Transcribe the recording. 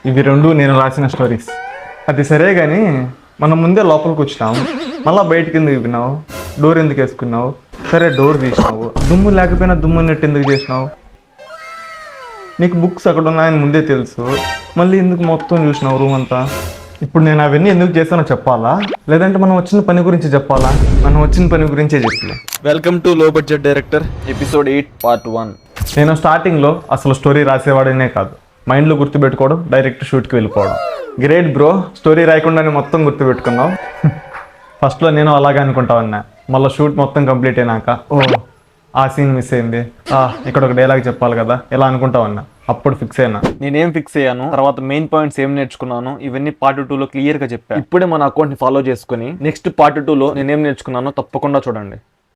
ఇవి రెండు నేను రాసిన స్టోరీస్. అది సరే కానీ మనం ముందే లోపలికి వచ్చినాము, మళ్ళీ బయటికి ఎందుకు ఇప్పినావు? డోర్ ఎందుకు వేసుకున్నావు? సరే డోర్ తీసినావు, దుమ్ము లేకపోయినా దుమ్ము నెట్ ఎందుకు చేసినావు? నీకు బుక్స్ అక్కడ ఉన్నాయని ముందే తెలుసు, మళ్ళీ ఎందుకు మొత్తం చూసినావు రూమ్ అంతా? ఇప్పుడు నేను అవన్నీ ఎందుకు చేశానో చెప్పాలా, లేదంటే మనం వచ్చిన పని గురించి చెప్పాలా? మనం వచ్చిన పని గురించే చెప్పలే. వెల్కమ్ టు లో బడ్జెట్ డైరెక్టర్ ఎపిసోడ్ 8 పార్ట్ 1. నేను స్టార్టింగ్లో అసలు స్టోరీ రాసేవాడనే కాదు, మైండ్లో గుర్తుపెట్టుకోవడం, డైరెక్ట్ షూట్కి వెళ్ళిపోవడం. గ్రేట్ బ్రో, స్టోరీ రాయకుండానే మొత్తం గుర్తుపెట్టుకున్నావు. ఫస్ట్లో నేను అలాగే అనుకుంటా ఉన్నా, మళ్ళీ షూట్ మొత్తం కంప్లీట్ అయినాక ఓ ఆ సీన్ మిస్ అయింది, ఇక్కడ ఒక డైలాగ్ చెప్పాలి కదా, ఇలా అనుకుంటా ఉన్నా. అప్పుడు ఫిక్స్ అయినా. నేనేం ఫిక్స్ అయ్యాను, తర్వాత మెయిన్ పాయింట్స్ ఏం నేర్చుకున్నాను, ఇవన్నీ పార్ట్ 2లో క్లియర్ గా చెప్పాను. ఇప్పుడే మన అకౌంట్ ని ఫాలో చేసుకుని నెక్స్ట్ పార్ట్ 2లో నేనేం నేర్చుకున్నానో తప్పకుండా చూడండి.